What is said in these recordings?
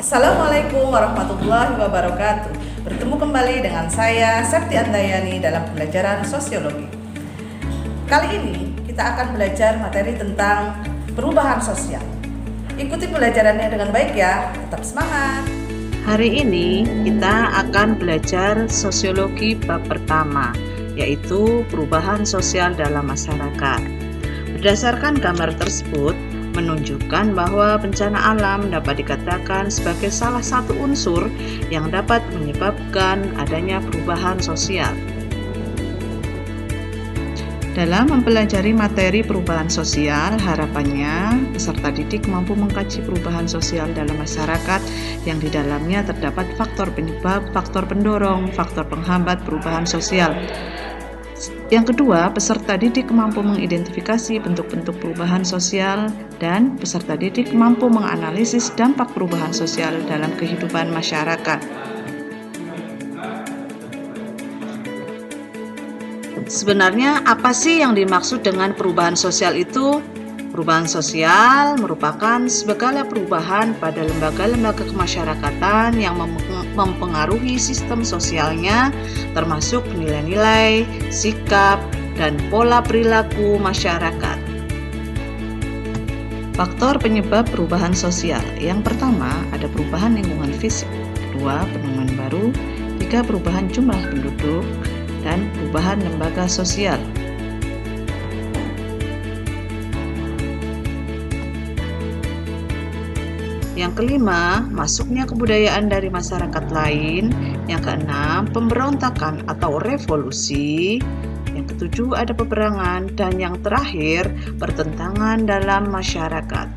Assalamualaikum warahmatullahi wabarakatuh. Bertemu kembali dengan saya Septi Andayani dalam pembelajaran sosiologi. Kali ini kita akan belajar materi tentang perubahan sosial. Ikuti pembelajarannya dengan baik ya, tetap semangat. Hari ini kita akan belajar sosiologi bab pertama, yaitu perubahan sosial dalam masyarakat. Berdasarkan gambar tersebut, menunjukkan bahwa bencana alam dapat dikatakan sebagai salah satu unsur yang dapat menyebabkan adanya perubahan sosial. Dalam mempelajari materi perubahan sosial, harapannya peserta didik mampu mengkaji perubahan sosial dalam masyarakat yang di dalamnya terdapat faktor penyebab, faktor pendorong, faktor penghambat perubahan sosial. Yang kedua, peserta didik mampu mengidentifikasi bentuk-bentuk perubahan sosial dan peserta didik mampu menganalisis dampak perubahan sosial dalam kehidupan masyarakat. Sebenarnya apa sih yang dimaksud dengan perubahan sosial itu? Perubahan sosial merupakan segala perubahan pada lembaga-lembaga kemasyarakatan yang mempengaruhi sistem sosialnya, termasuk nilai-nilai, sikap, dan pola perilaku masyarakat. Faktor penyebab perubahan sosial. Yang pertama, ada perubahan lingkungan fisik. Kedua, penemuan baru. Tiga, perubahan jumlah penduduk. Dan perubahan lembaga sosial. Yang kelima, masuknya kebudayaan dari masyarakat lain. Yang keenam, pemberontakan atau revolusi. Yang ketujuh, ada peperangan. Dan yang terakhir, pertentangan dalam masyarakat.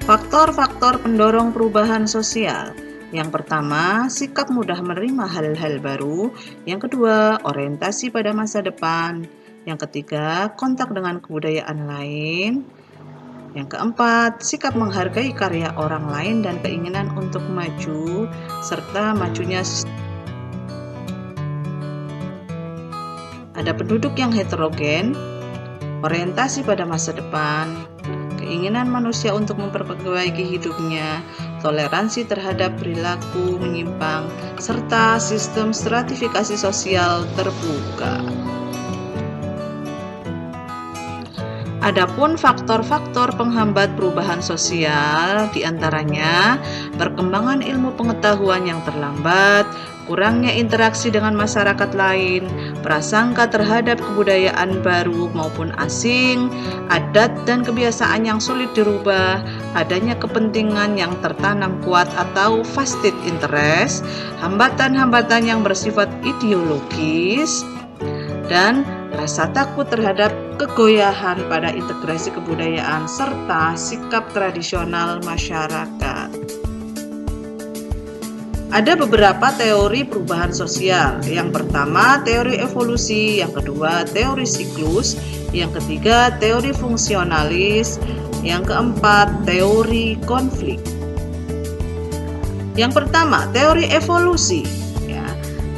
Faktor-faktor pendorong perubahan sosial. Yang pertama, sikap mudah menerima hal-hal baru. Yang kedua, orientasi pada masa depan. Yang ketiga, kontak dengan kebudayaan lain. Yang keempat, sikap menghargai karya orang lain dan keinginan untuk maju, serta majunya. Ada penduduk yang heterogen, orientasi pada masa depan, keinginan manusia untuk memperbaiki hidupnya, toleransi terhadap perilaku menyimpang, serta sistem stratifikasi sosial terbuka. Adapun faktor-faktor penghambat perubahan sosial diantaranya perkembangan ilmu pengetahuan yang terlambat, kurangnya interaksi dengan masyarakat lain, prasangka terhadap kebudayaan baru maupun asing, adat dan kebiasaan yang sulit dirubah, adanya kepentingan yang tertanam kuat atau vested interest, hambatan-hambatan yang bersifat ideologis, dan rasa takut terhadap kegoyahan pada integrasi kebudayaan serta sikap tradisional masyarakat. Ada beberapa teori perubahan sosial. Yang pertama, teori evolusi. Yang kedua, teori siklus. Yang ketiga, teori fungsionalis. Yang keempat, teori konflik. Yang pertama, teori evolusi.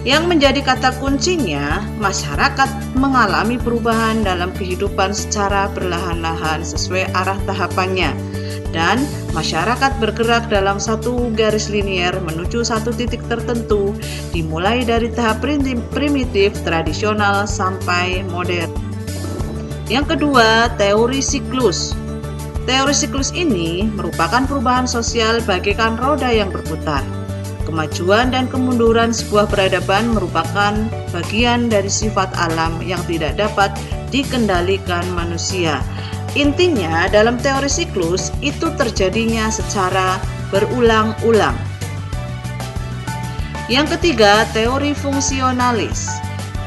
Yang menjadi kata kuncinya, masyarakat mengalami perubahan dalam kehidupan secara perlahan-lahan sesuai arah tahapannya, dan masyarakat bergerak dalam satu garis linier menuju satu titik tertentu, dimulai dari tahap primitif, tradisional, sampai modern. Yang kedua, teori siklus. Teori siklus ini merupakan perubahan sosial bagaikan roda yang berputar. Kemajuan dan kemunduran sebuah peradaban merupakan bagian dari sifat alam yang tidak dapat dikendalikan manusia. Intinya, dalam teori siklus itu terjadinya secara berulang-ulang. Yang ketiga, teori fungsionalis.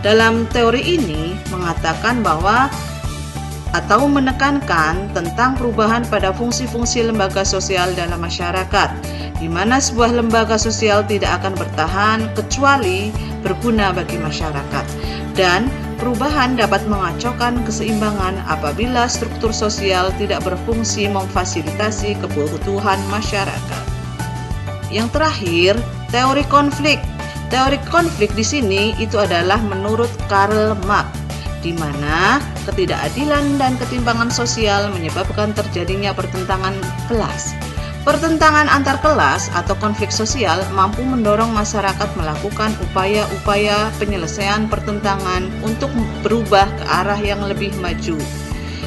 Dalam teori ini mengatakan bahwa atau menekankan tentang perubahan pada fungsi-fungsi lembaga sosial dalam masyarakat, di mana sebuah lembaga sosial tidak akan bertahan kecuali berguna bagi masyarakat, dan perubahan dapat mengacaukan keseimbangan apabila struktur sosial tidak berfungsi memfasilitasi kebutuhan masyarakat. Yang terakhir, teori konflik. Teori konflik di sini itu adalah menurut Karl Marx, di mana ketidakadilan dan ketimpangan sosial menyebabkan terjadinya pertentangan kelas. Pertentangan antar kelas atau konflik sosial mampu mendorong masyarakat melakukan upaya-upaya penyelesaian pertentangan untuk berubah ke arah yang lebih maju.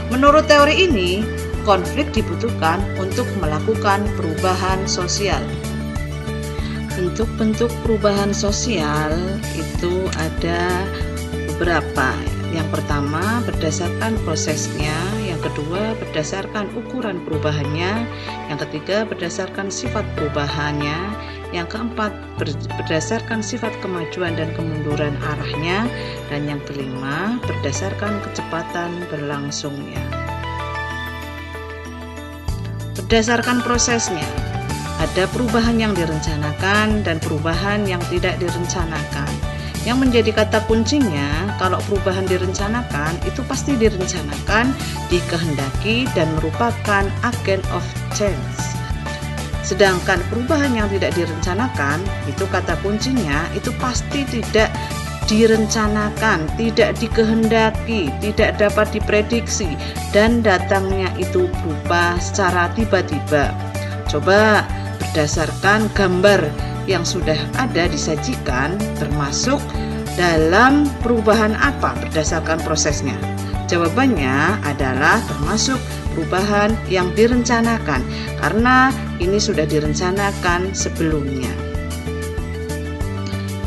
Menurut teori ini, konflik dibutuhkan untuk melakukan perubahan sosial. Bentuk-bentuk perubahan sosial itu ada beberapa. Yang pertama berdasarkan prosesnya, yang kedua berdasarkan ukuran perubahannya, yang ketiga berdasarkan sifat perubahannya, yang keempat berdasarkan sifat kemajuan dan kemunduran arahnya, dan yang kelima berdasarkan kecepatan berlangsungnya. Berdasarkan prosesnya, ada perubahan yang direncanakan dan perubahan yang tidak direncanakan. Yang menjadi kata kuncinya, kalau perubahan direncanakan, itu pasti direncanakan, dikehendaki, dan merupakan agent of change. Sedangkan perubahan yang tidak direncanakan, itu kata kuncinya, itu pasti tidak direncanakan, tidak dikehendaki, tidak dapat diprediksi, dan datangnya itu berupa secara tiba-tiba. Coba berdasarkan gambar yang sudah ada disajikan, termasuk dalam perubahan apa berdasarkan prosesnya? Jawabannya adalah termasuk perubahan yang direncanakan, karena ini sudah direncanakan sebelumnya.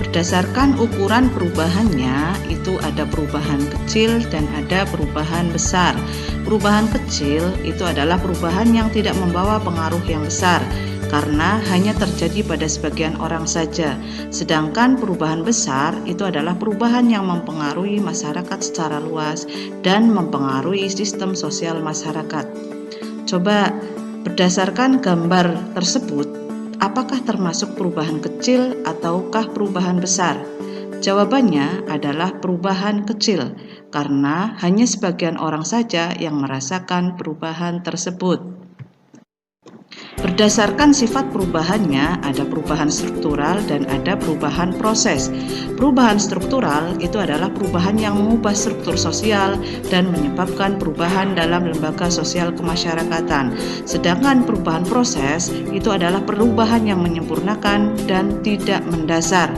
Berdasarkan ukuran perubahannya, itu ada perubahan kecil dan ada perubahan besar. Perubahan kecil itu adalah perubahan yang tidak membawa pengaruh yang besar, karena hanya terjadi pada sebagian orang saja. Sedangkan perubahan besar itu adalah perubahan yang mempengaruhi masyarakat secara luas dan mempengaruhi sistem sosial masyarakat. Coba berdasarkan gambar tersebut, apakah termasuk perubahan kecil ataukah perubahan besar? Jawabannya adalah perubahan kecil, karena hanya sebagian orang saja yang merasakan perubahan tersebut. Berdasarkan sifat perubahannya, ada perubahan struktural dan ada perubahan proses. Perubahan struktural itu adalah perubahan yang mengubah struktur sosial dan menyebabkan perubahan dalam lembaga sosial kemasyarakatan. Sedangkan perubahan proses itu adalah perubahan yang menyempurnakan dan tidak mendasar.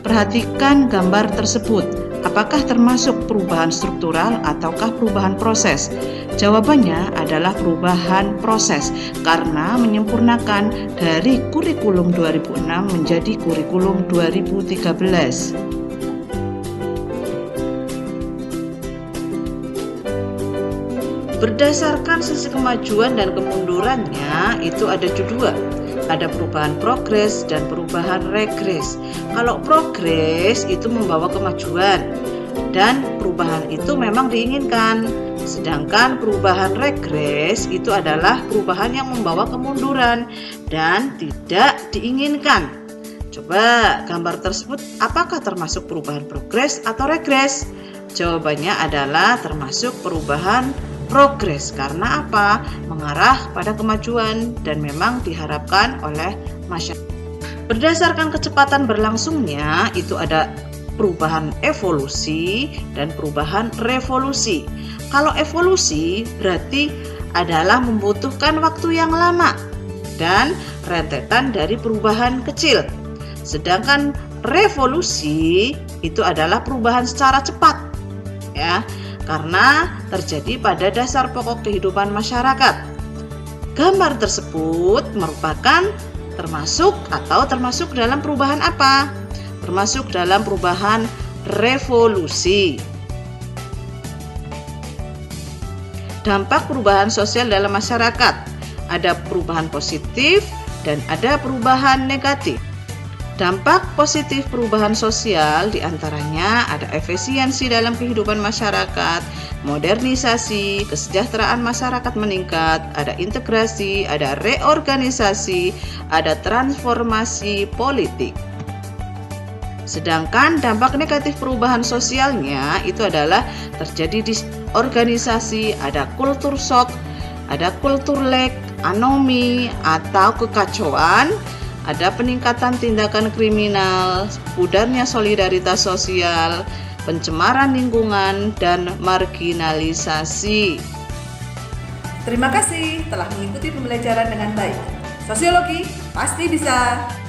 Perhatikan gambar tersebut. Apakah termasuk perubahan struktural ataukah perubahan proses? Jawabannya adalah perubahan proses, karena menyempurnakan dari kurikulum 2006 menjadi kurikulum 2013. Berdasarkan sisi kemajuan dan kemundurannya, itu ada dua. Ada perubahan progres dan perubahan regres. Kalau progres itu membawa kemajuan dan perubahan itu memang diinginkan. Sedangkan perubahan regres itu adalah perubahan yang membawa kemunduran dan tidak diinginkan. Coba gambar tersebut apakah termasuk perubahan progres atau regres? Jawabannya adalah termasuk perubahan progres, karena apa? Mengarah pada kemajuan dan memang diharapkan oleh masyarakat. Berdasarkan kecepatan berlangsungnya, itu ada perubahan evolusi dan perubahan revolusi. Kalau evolusi berarti adalah membutuhkan waktu yang lama dan rentetan dari perubahan kecil. Sedangkan revolusi itu adalah perubahan secara cepat, ya, karena terjadi pada dasar pokok kehidupan masyarakat. Gambar tersebut merupakan termasuk dalam perubahan apa? Termasuk dalam perubahan revolusi. Dampak perubahan sosial dalam masyarakat. Ada perubahan positif dan ada perubahan negatif. Dampak positif perubahan sosial diantaranya ada efisiensi dalam kehidupan masyarakat, modernisasi, kesejahteraan masyarakat meningkat, ada integrasi, ada reorganisasi, ada transformasi politik. Sedangkan dampak negatif perubahan sosialnya itu adalah terjadi disorganisasi, ada kultur shock, ada kultur lag, anomi atau kekacauan, ada peningkatan tindakan kriminal, pudarnya solidaritas sosial, pencemaran lingkungan, dan marginalisasi. Terima kasih telah mengikuti pembelajaran dengan baik. Sosiologi pasti bisa.